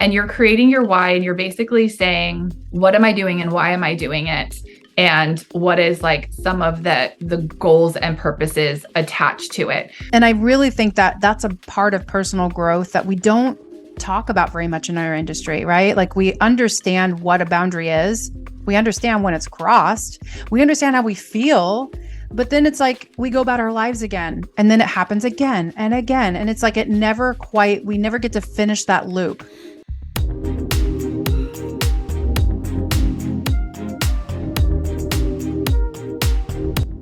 and you're creating your why, and you're basically saying, what am I doing and why am I doing it? And what is like some of the goals and purposes attached to it. And I really think that that's a part of personal growth that we don't talk about very much in our industry, right? Like, we understand what a boundary is. We understand when it's crossed. We understand how we feel. But then it's like we go about our lives again, and then it happens again and again. And it's like we never get to finish that loop.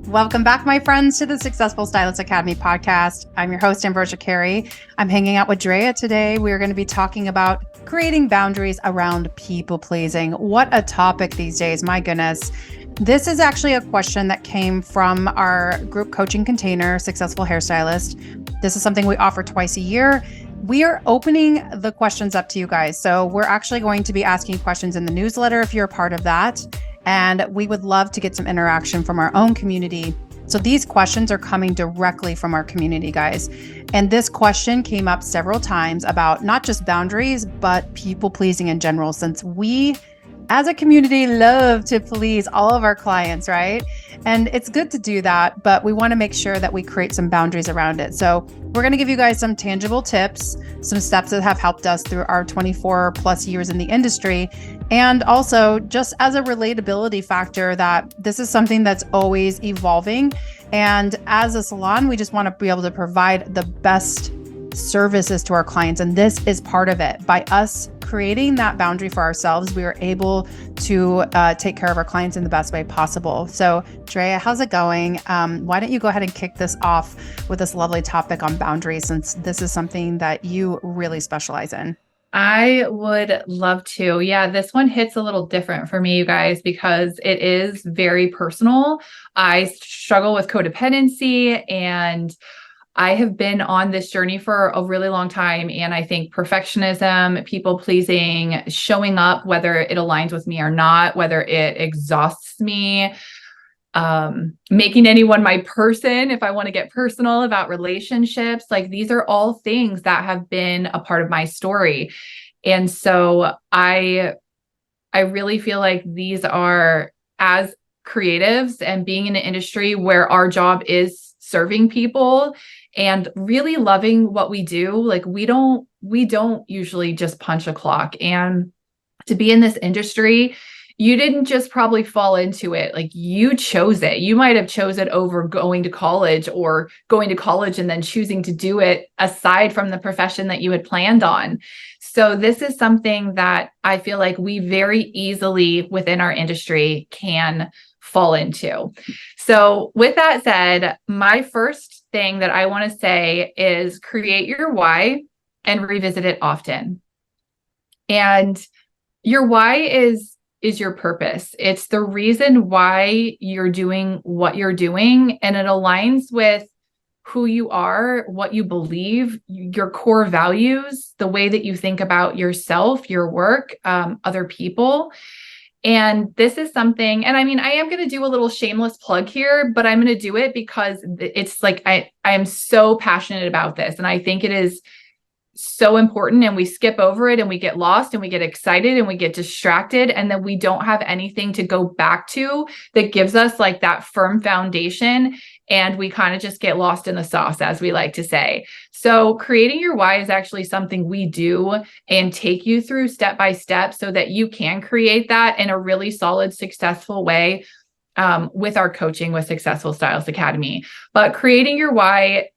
Welcome back, my friends, to the Successful Stylist Academy podcast. I'm your host, Ambrosia Carey. I'm hanging out with Drea today. We're going to be talking about creating boundaries around people pleasing. What a topic these days, my goodness. This is actually a question that came from our group coaching container, Successful Hairstylist. This is something we offer twice a year. We are opening the questions up to you guys. So we're actually going to be asking questions in the newsletter if you're a part of that. And we would love to get some interaction from our own community. So these questions are coming directly from our community, guys. And this question came up several times about not just boundaries, but people pleasing in general, since we as a community love to please all of our clients, right? And it's good to do that, but we want to make sure that we create some boundaries around it. So we're going to give you guys some tangible tips, some steps that have helped us through our 24 plus years in the industry. And also just as a relatability factor, that this is something that's always evolving. And as a salon, we just want to be able to provide the best services to our clients. And this is part of it. By us creating that boundary for ourselves, we are able to take care of our clients in the best way possible. So Drea, how's it going? Why don't you go ahead and kick this off with this lovely topic on boundaries, since this is something that you really specialize in? I would love to. Yeah, this one hits a little different for me, you guys, because it is very personal. I struggle with codependency, and I have been on this journey for a really long time. And I think perfectionism, people pleasing, showing up, whether it aligns with me or not, whether it exhausts me, making anyone my person, if I want to get personal about relationships, like these are all things that have been a part of my story. And so I really feel like these are, as creatives and being in an industry where our job is serving people and really loving what we do, like we don't usually just punch a clock. And to be in this industry, you didn't just probably fall into it. Like you chose it. You might have chose it over going to college, or going to college and then choosing to do it aside from the profession that you had planned on. So this is something that I feel like we very easily within our industry can fall into. So with that said, my first thing that I want to say is create your why and revisit it often. And your why is your purpose. It's the reason why you're doing what you're doing, and it aligns with who you are, what you believe, your core values, the way that you think about yourself, your work, other people. And this is something, and I mean, I am going to do a little shameless plug here, but I'm going to do it because it's like, I am so passionate about this. And I think it is so important, and we skip over it and we get lost and we get excited and we get distracted. And then we don't have anything to go back to that gives us like that firm foundation. And we kind of just get lost in the sauce, as we like to say. So creating your why is actually something we do and take you through step by step so that you can create that in a really solid, successful way with our coaching with Successful Stylist Academy. But creating your why,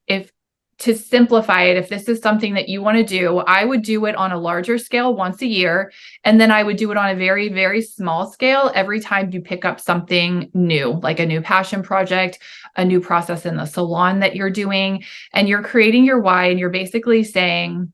to simplify it, if this is something that you want to do, I would do it on a larger scale once a year. And then I would do it on a very, very small scale every time you pick up something new, like a new passion project, a new process in the salon that you're doing. And you're creating your why, and you're basically saying,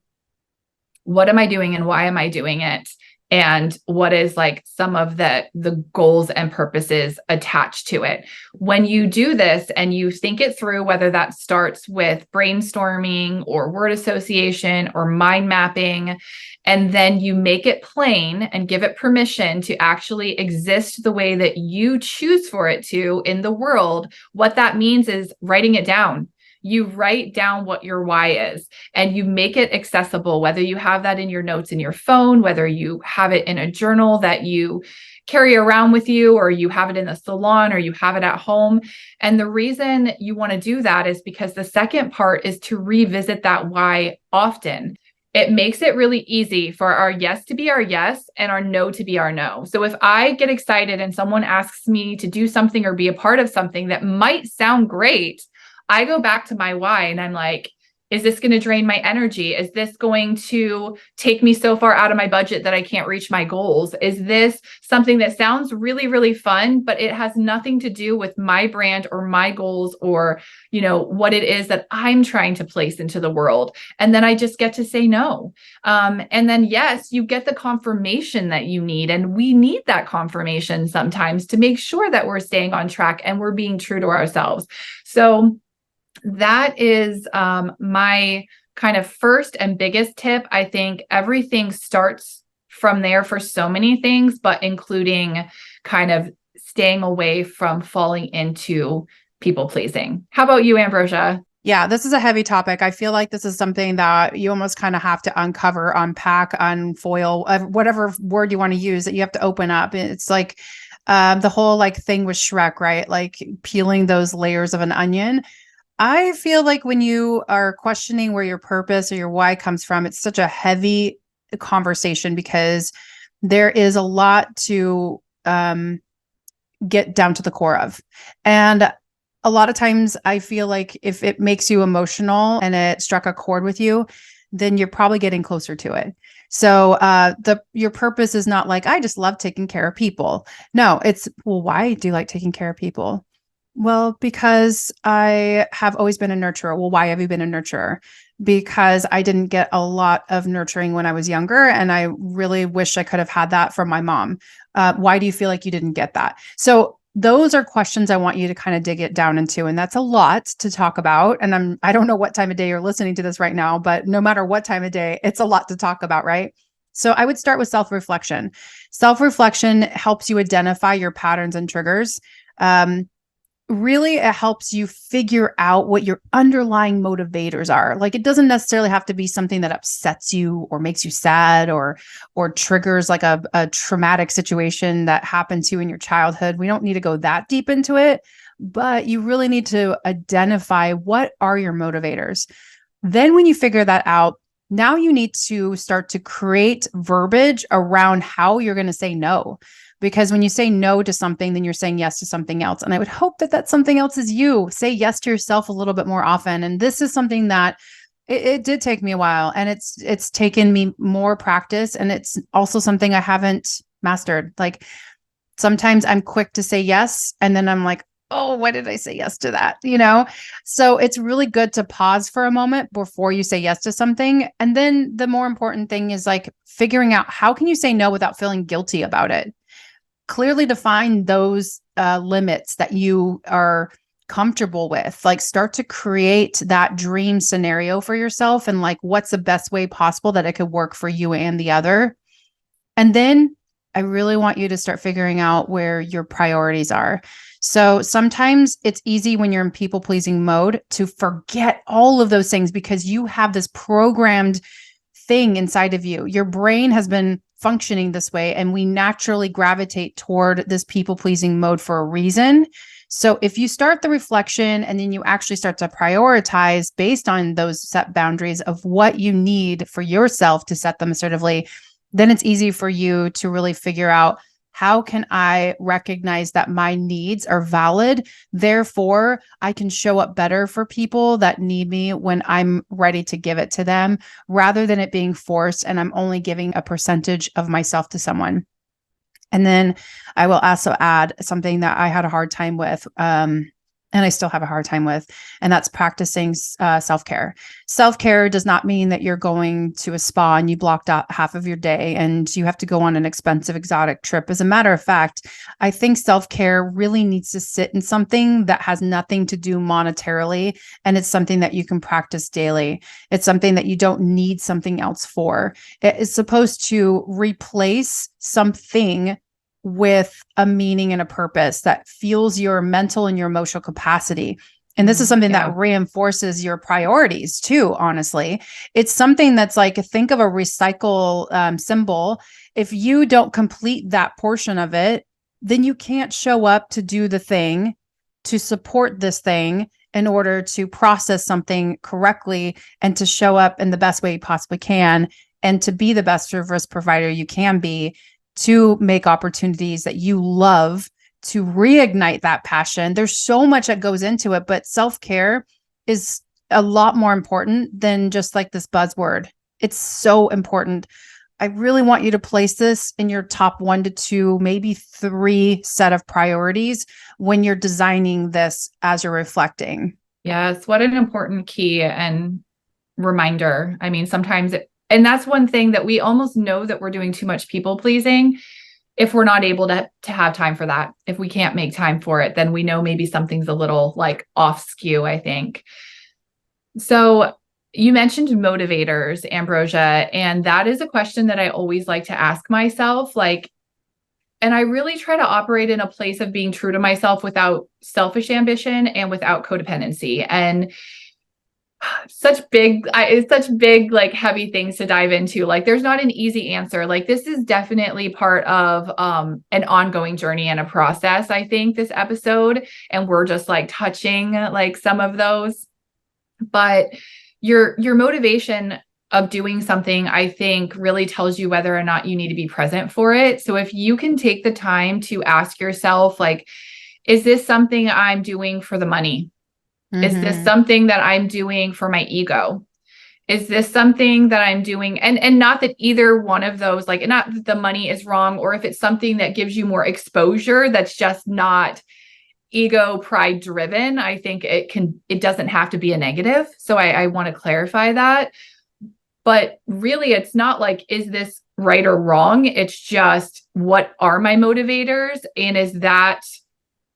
what am I doing and why am I doing it? And what is like some of the goals and purposes attached to it. When you do this and you think it through, whether that starts with brainstorming or word association or mind mapping, and then you make it plain and give it permission to actually exist the way that you choose for it to in the world, what that means is writing it down. you write down what your why is and you make it accessible, whether you have that in your notes in your phone, whether you have it in a journal that you carry around with you, or you have it in the salon, or you have it at home. And the reason you want to do that is because the second part is to revisit that why often. It makes it really easy for our yes to be our yes and our no to be our no. So if I get excited and someone asks me to do something or be a part of something that might sound great, I go back to my why and I'm like, is this going to drain my energy? Is this going to take me so far out of my budget that I can't reach my goals? Is this something that sounds really, really fun, but it has nothing to do with my brand or my goals or, what it is that I'm trying to place into the world? And then I just get to say no. And then, yes, you get the confirmation that you need. And we need that confirmation sometimes to make sure that we're staying on track and we're being true to ourselves. So that is my kind of first and biggest tip. I think everything starts from there for so many things, but including kind of staying away from falling into people pleasing. How about you, Ambrosia? Yeah, this is a heavy topic. I feel like this is something that you almost kind of have to uncover, unpack, unfoil, whatever word you want to use, that you have to open up. It's like the whole thing with Shrek, right? Like peeling those layers of an onion. I feel like when you are questioning where your purpose or your why comes from, it's such a heavy conversation because there is a lot to get down to the core of. And a lot of times I feel like if it makes you emotional and it struck a chord with you, then you're probably getting closer to it. So your purpose is not like, I just love taking care of people. No, it's, well, why do you like taking care of people? Well, because I have always been a nurturer. Well, why have you been a nurturer? Because I didn't get a lot of nurturing when I was younger, and I really wish I could have had that from my mom. Why do you feel like you didn't get that? So those are questions I want you to kind of dig it down into, and that's a lot to talk about. And I don't know what time of day you're listening to this right now, but no matter what time of day, it's a lot to talk about, right? So I would start with self-reflection. Self-reflection helps you identify your patterns and triggers. Really, it helps you figure out what your underlying motivators are. Like, it doesn't necessarily have to be something that upsets you or makes you sad or triggers like a traumatic situation that happened to you in your childhood. We don't need to go that deep into it, but you really need to identify what are your motivators. Then when you figure that out, now you need to start to create verbiage around how you're going to say no. Because when you say no to something, then you're saying yes to something else. And I would hope that something else is you. Say yes to yourself a little bit more often. And this is something that it did take me a while, and it's taken me more practice. And it's also something I haven't mastered. Like, sometimes I'm quick to say yes, and then I'm like, oh, why did I say yes to that? So it's really good to pause for a moment before you say yes to something. And then the more important thing is like figuring out, how can you say no without feeling guilty about it? Clearly define those limits that you are comfortable with. Like, start to create that dream scenario for yourself, and like, what's the best way possible that it could work for you and the other. And then I really want you to start figuring out where your priorities are. So sometimes it's easy when you're in people pleasing mode to forget all of those things because you have this programmed thing inside of you. Your brain has been functioning this way, and we naturally gravitate toward this people pleasing mode for a reason. So if you start the reflection and then you actually start to prioritize based on those set boundaries of what you need for yourself to set them assertively, then it's easy for you to really figure out, how can I recognize that my needs are valid? Therefore, I can show up better for people that need me when I'm ready to give it to them, rather than it being forced and I'm only giving a percentage of myself to someone. And then I will also add something that I had a hard time with, and I still have a hard time with, and that's practicing self-care. Self-care does not mean that you're going to a spa and you blocked out half of your day and you have to go on an expensive exotic trip. As a matter of fact, I think self-care really needs to sit in something that has nothing to do monetarily, and it's something that you can practice daily. It's something that you don't need something else for. It is supposed to replace something with a meaning and a purpose that fuels your mental and your emotional capacity. And this is something Yeah. that reinforces your priorities too, honestly. It's something that's like, think of a recycle symbol. If you don't complete that portion of it, then you can't show up to do the thing, to support this thing in order to process something correctly and to show up in the best way you possibly can and to be the best service provider you can be, to make opportunities that you love, to reignite that passion. There's so much that goes into it, but self-care is a lot more important than just like this buzzword. It's so important. I really want you to place this in your top 1 to 2, maybe 3 set of priorities when you're designing this as you're reflecting. Yes. What an important key and reminder. I mean, sometimes, and that's one thing that we almost know that we're doing too much people pleasing. If we're not able to have time for that, if we can't make time for it, then we know maybe something's a little like off skew, I think. So you mentioned motivators, Ambrosia, and that is a question that I always like to ask myself. Like, and I really try to operate in a place of being true to myself without selfish ambition and without codependency. And it's such big, like heavy things to dive into. Like there's not an easy answer. Like this is definitely part of an ongoing journey and a process, I think, this episode. And we're just like touching like some of those. But your motivation of doing something, I think, really tells you whether or not you need to be present for it. So if you can take the time to ask yourself, like, is this something I'm doing for the money? Is this something that I'm doing for my ego? Is this something that I'm doing? And not that either one of those, like, not that the money is wrong, or if it's something that gives you more exposure, that's just not ego pride driven. I think it doesn't have to be a negative. So I want to clarify that. But really, it's not like, is this right or wrong? It's just, what are my motivators? And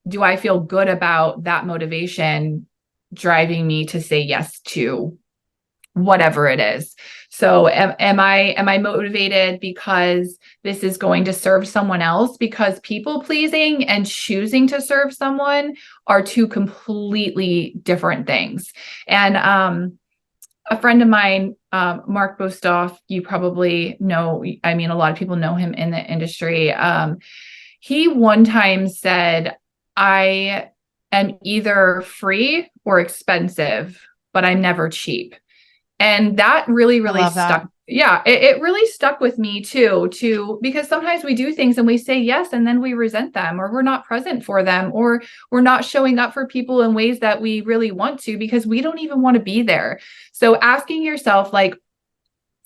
do I feel good about that motivation driving me to say yes to whatever it is? So am I motivated because this is going to serve someone else? Because people pleasing and choosing to serve someone are two completely different things. And a friend of mine, Mark Bostoff, you probably know, I mean, a lot of people know him in the industry. He one time said, I am either free or expensive, but I'm never cheap. And that really, really stuck. That. Yeah, it really stuck with me too, because sometimes we do things and we say yes, and then we resent them, or we're not present for them, or we're not showing up for people in ways that we really want to, because we don't even want to be there. So asking yourself, like,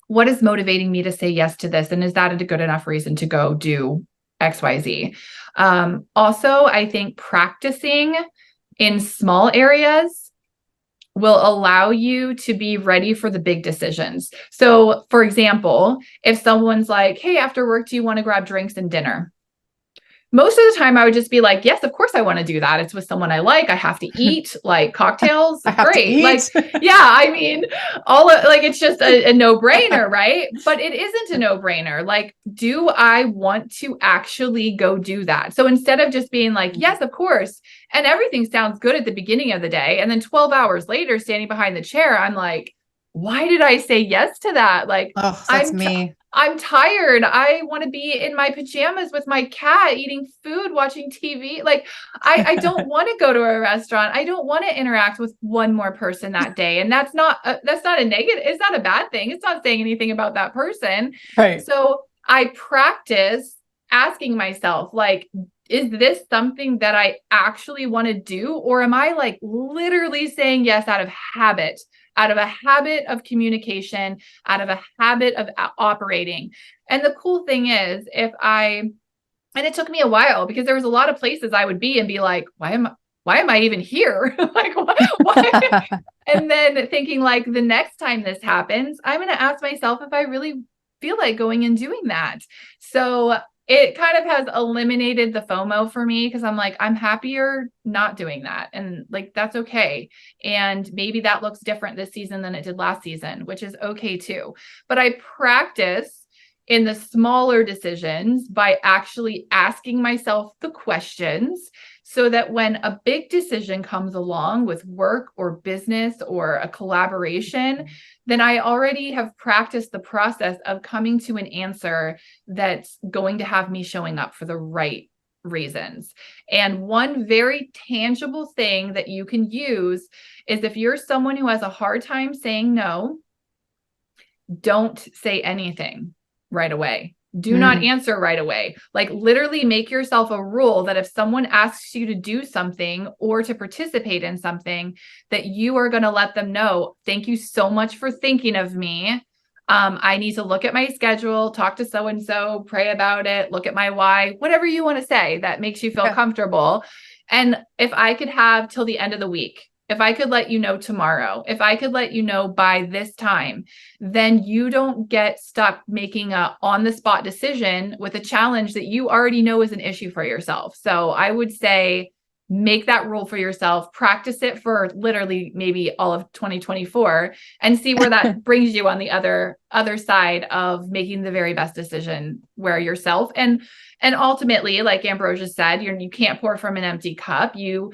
what is motivating me to say yes to this? And is that a good enough reason to go do XYZ? Also, I think practicing in small areas will allow you to be ready for the big decisions. So, for example, if someone's like, hey, after work, do you want to grab drinks and dinner? Most of the time I would just be like, yes, of course I want to do that. It's with someone I like. I have to eat, like cocktails. Great. Like, yeah, I mean, it's just a no-brainer, right? But it isn't a no-brainer. Like, do I want to actually go do that? So instead of just being like, yes, of course, and everything sounds good at the beginning of the day, and then 12 hours later, standing behind the chair, I'm like, why did I say yes to that? Like, oh, that's me. I'm tired. I want to be in my pajamas with my cat, eating food, watching TV. Like, I don't want to go to a restaurant. I don't want to interact with one more person that day. And that's not a negative. It's not a bad thing. It's not saying anything about that person. Right. So I practice asking myself, like, is this something that I actually want to do? Or am I like literally saying yes out of habit? Out of a habit of communication, out of a habit of operating. And the cool thing is, and it took me a while, because there was a lot of places I would be and be like, why am I even here? Like, why? And then thinking, like, the next time this happens, I'm going to ask myself if I really feel like going and doing that. So it kind of has eliminated the FOMO for me, because I'm like, I'm happier not doing that. And like, that's okay. And maybe that looks different this season than it did last season, which is okay too. But I practice in the smaller decisions by actually asking myself the questions, so that when a big decision comes along with work or business or a collaboration, then I already have practiced the process of coming to an answer that's going to have me showing up for the right reasons. And one very tangible thing that you can use is, if you're someone who has a hard time saying no, don't say anything right away. Do not answer right away. Like, literally make yourself a rule that if someone asks you to do something or to participate in something, that you are going to let them know, thank you so much for thinking of me. I need to look at my schedule, talk to so-and-so, pray about it, look at my why, whatever you want to say that makes you feel comfortable. And if I could have till the end of the week, if I could let you know tomorrow, if I could let you know by this time, then you don't get stuck making a on-the-spot decision with a challenge that you already know is an issue for yourself. So I would say, make that rule for yourself, practice it for literally maybe all of 2024, and see where that brings you on the other side of making the very best decision where yourself. And ultimately, like Ambrosia said, you can't pour from an empty cup. You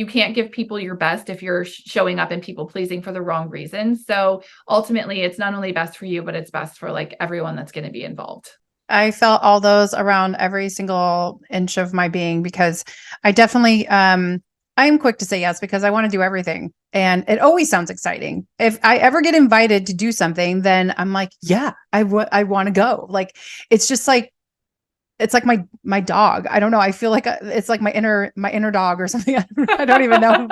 can't give people your best if you're showing up and people pleasing for the wrong reasons. So ultimately, it's not only best for you, but it's best for like everyone that's going to be involved. I felt all those around every single inch of my being, because I definitely, I am quick to say yes because I want to do everything. And it always sounds exciting. If I ever get invited to do something, then I'm like, yeah, I want to go. Like, it's just like, it's like my dog. I don't know. I feel like it's like my inner dog or something. I don't even know.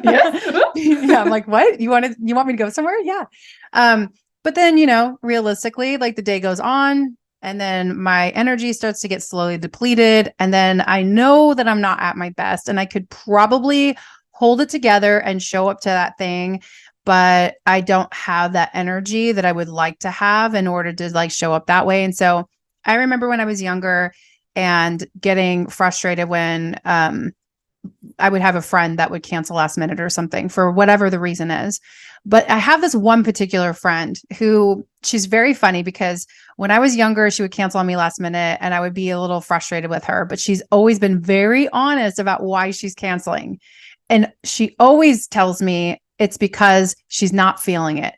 Yeah. I'm like, what? You want me to go somewhere? Yeah. But then, realistically, like the day goes on, and then my energy starts to get slowly depleted. And then I know that I'm not at my best, and I could probably hold it together and show up to that thing, but I don't have that energy that I would like to have in order to like show up that way. And so I remember when I was younger and getting frustrated when I would have a friend that would cancel last minute or something for whatever the reason is. But I have this one particular friend who, she's very funny, because when I was younger, she would cancel on me last minute and I would be a little frustrated with her, but she's always been very honest about why she's canceling. And she always tells me it's because she's not feeling it.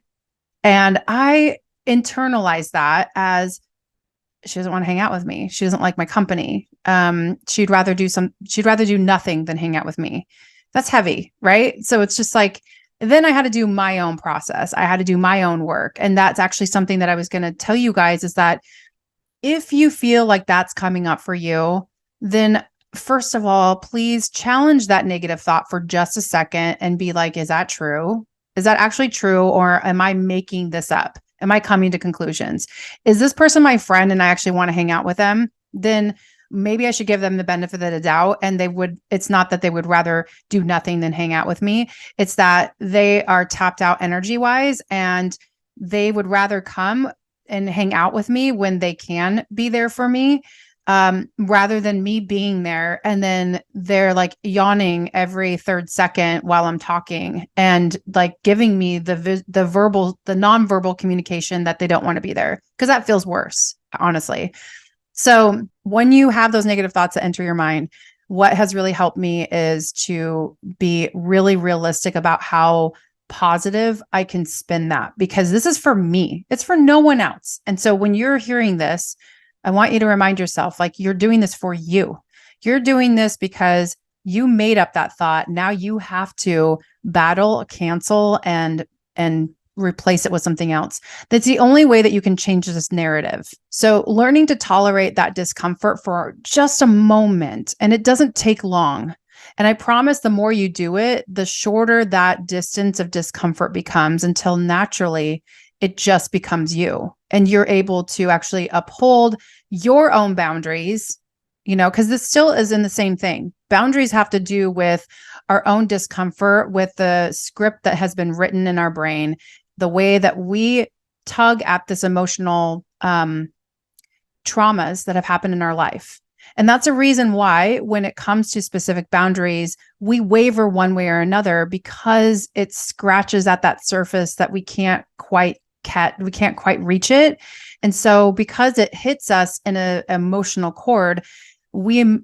And I internalize that as, she doesn't want to hang out with me. She doesn't like my company. She'd rather do nothing than hang out with me. That's heavy, right? So it's just like, then I had to do my own process. I had to do my own work. And that's actually something that I was going to tell you guys, is that if you feel like that's coming up for you, then first of all, please challenge that negative thought for just a second and be like, is that true? Is that actually true? Or am I making this up? Am I coming to conclusions? Is this person my friend and I actually want to hang out with them? Then maybe I should give them the benefit of the doubt. And it's not that they would rather do nothing than hang out with me. It's that they are tapped out energy wise, and they would rather come and hang out with me when they can be there for me, rather than me being there. And then they're like yawning every third second while I'm talking and like giving me the nonverbal communication that they don't want to be there, because that feels worse, honestly. So when you have those negative thoughts that enter your mind, what has really helped me is to be really realistic about how positive I can spin that, because this is for me. It's for no one else. And so when you're hearing this, I want you to remind yourself, like, you're doing this for you. You're doing this because you made up that thought. Now you have to battle, cancel, and replace it with something else. That's the only way that you can change this narrative. So learning to tolerate that discomfort for just a moment, and it doesn't take long. And I promise the more you do it, the shorter that distance of discomfort becomes, until naturally it just becomes you. And you're able to actually uphold your own boundaries, because this still is in the same thing. Boundaries have to do with our own discomfort, with the script that has been written in our brain, the way that we tug at this emotional traumas that have happened in our life. And that's a reason why, when it comes to specific boundaries, we waver one way or another, because it scratches at that surface that we can't quite can't quite reach it. And so because it hits us in an emotional chord, we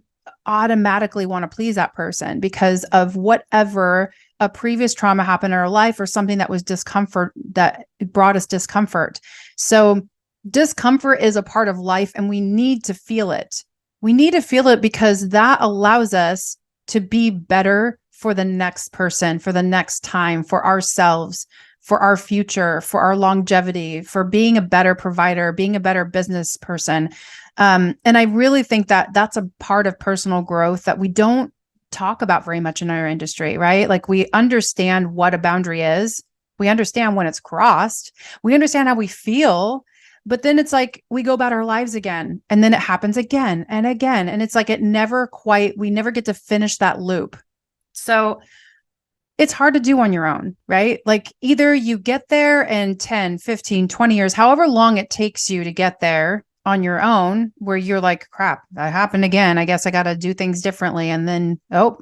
automatically want to please that person because of whatever a previous trauma happened in our life or something that was discomfort that brought us discomfort. So discomfort is a part of life and we need to feel it. We need to feel it because that allows us to be better for the next person, for the next time, for ourselves, for our future, for our longevity, for being a better provider, being a better business person. And I really think that that's a part of personal growth that we don't talk about very much in our industry, right? Like we understand what a boundary is. We understand when it's crossed. We understand how we feel. But then it's like we go about our lives again, and then it happens again and again. And it's like we never get to finish that loop. So it's hard to do on your own, right? Like either you get there in 10, 15, 20 years, however long it takes you to get there on your own, where you're like, crap, that happened again. I guess I got to do things differently. And then, oh,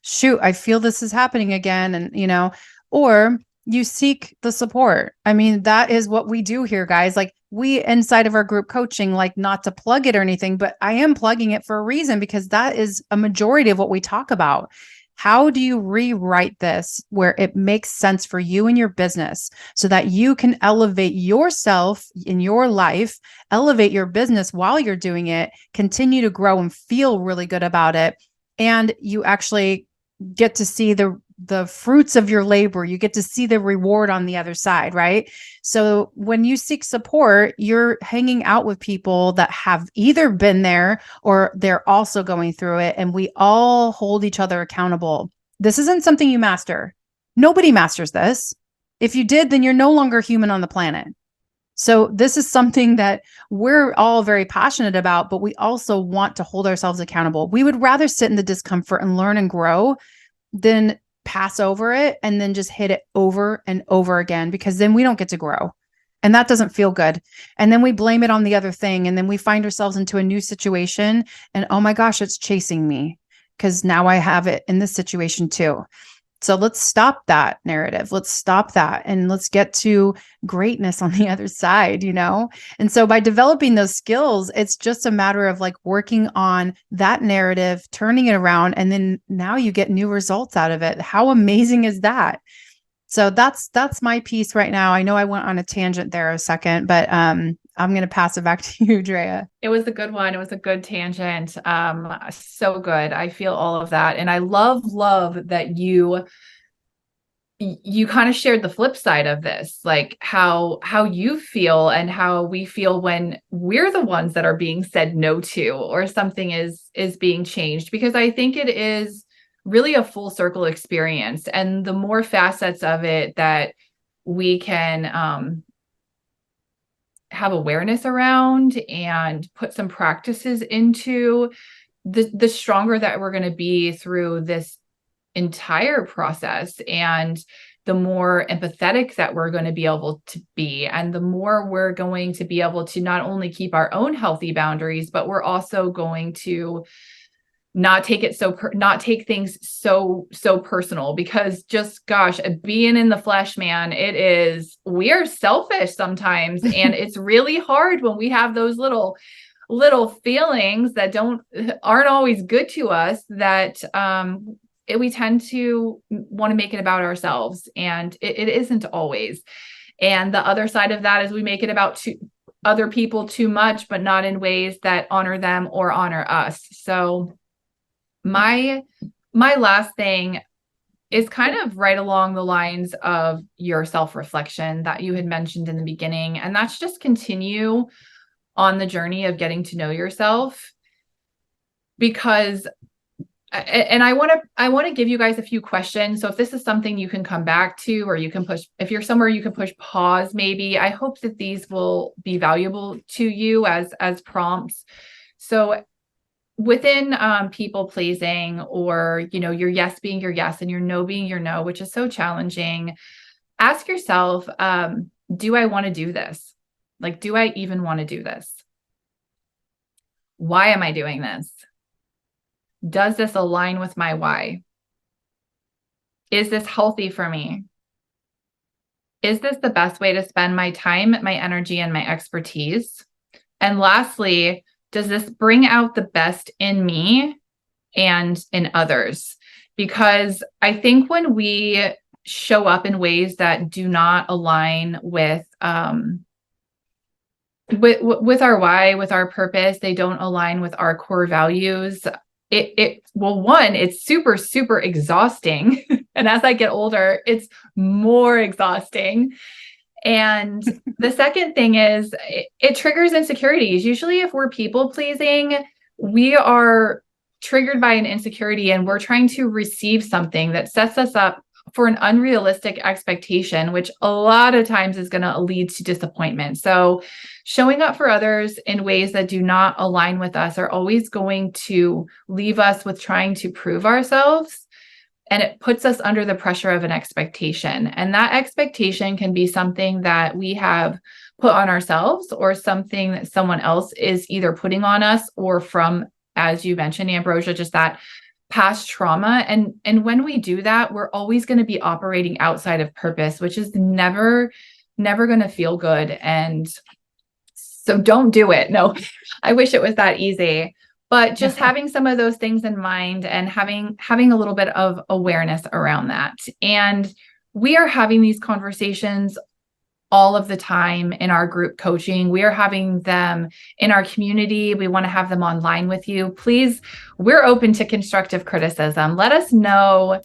shoot, I feel this is happening again. And, or you seek the support. I mean, that is what we do here, guys. Like we inside of our group coaching, like not to plug it or anything, but I am plugging it for a reason because that is a majority of what we talk about. How do you rewrite this where it makes sense for you and your business so that you can elevate yourself in your life, elevate your business while you're doing it, continue to grow and feel really good about it, and you actually get to see the fruits of your labor. You get to see the reward on the other side, right? So when you seek support, you're hanging out with people that have either been there or they're also going through it. And we all hold each other accountable. This isn't something you master. Nobody masters this. If you did, then you're no longer human on the planet. So this is something that we're all very passionate about, but we also want to hold ourselves accountable. We would rather sit in the discomfort and learn and grow than pass over it and then just hit it over and over again, because then we don't get to grow. And that doesn't feel good. And then we blame it on the other thing. And then we find ourselves into a new situation and, oh my gosh, it's chasing me because now I have it in this situation too. So let's stop that narrative. Let's stop that. And let's get to greatness on the other side, And so by developing those skills, it's just a matter of like working on that narrative, turning it around, and then now you get new results out of it. How amazing is that? So that's my piece right now. I know I went on a tangent there a second, but I'm going to pass it back to you, Drea. It was a good one. It was a good tangent. So good. I feel all of that. And I love that you kind of shared the flip side of this, like how you feel and how we feel when we're the ones that are being said no to, or something is being changed, because I think it is really a full circle experience. And the more facets of it that we can, have awareness around and put some practices into, the stronger that we're going to be through this entire process, and the more empathetic that we're going to be able to be, and the more we're going to be able to not only keep our own healthy boundaries, but we're also going to not take things so personal, because just gosh, being in the flesh, man, we're selfish sometimes. And it's really hard when we have those little feelings that aren't always good to us, that we tend to want to make it about ourselves, and it isn't always. And the other side of that is we make it about other people too much, but not in ways that honor them or honor us. So my last thing is kind of right along the lines of your self-reflection that you had mentioned in the beginning. And that's just continue on the journey of getting to know yourself, because I want to give you guys a few questions. So if this is something you can come back to, or you can if you're somewhere you can push pause, maybe. I hope that these will be valuable to you as prompts. So within people pleasing, or your yes being your yes and your no being your no, which is so challenging, ask yourself, do I want to do this? Like, do I even want to do this? Why am I doing this? Does this align with my why? Is this healthy for me? is this the best way to spend my time, my energy, and my expertise? And lastly, does this bring out the best in me and in others? Because I think when we show up in ways that do not align with our why, with our purpose, they don't align with our core values. It's super, super exhausting. And as I get older, it's more exhausting. And the second thing is it triggers insecurities. Usually if we're people pleasing, we are triggered by an insecurity and we're trying to receive something that sets us up for an unrealistic expectation, which a lot of times is going to lead to disappointment. So showing up for others in ways that do not align with us are always going to leave us with trying to prove ourselves. And it puts us under the pressure of an expectation. And that expectation can be something that we have put on ourselves or something that someone else is either putting on us or from, as you mentioned, Ambrosia, just that past trauma. And when we do that, we're always going to be operating outside of purpose, which is never going to feel good. And so don't do it. No, I wish it was that easy. But just having some of those things in mind and having a little bit of awareness around that. And we are having these conversations all of the time in our group coaching. We are having them in our community. We want to have them online with you. Please, we're open to constructive criticism. Let us know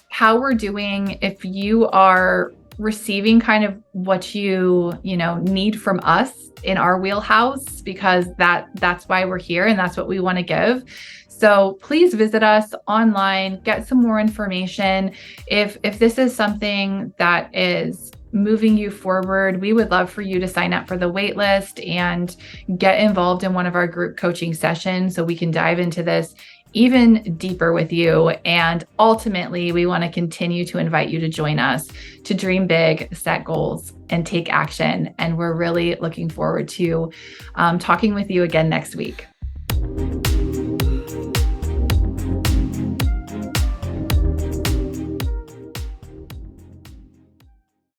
how we're doing. If you are receiving kind of what you need from us in our wheelhouse, because that's why we're here and that's what we want to give. So please visit us online, get some more information. If this is something that is moving you forward, we would love for you to sign up for the wait list and get involved in one of our group coaching sessions so we can dive into this even deeper with you. And ultimately, we want to continue to invite you to join us to dream big, set goals, and take action. And we're really looking forward to talking with you again next week.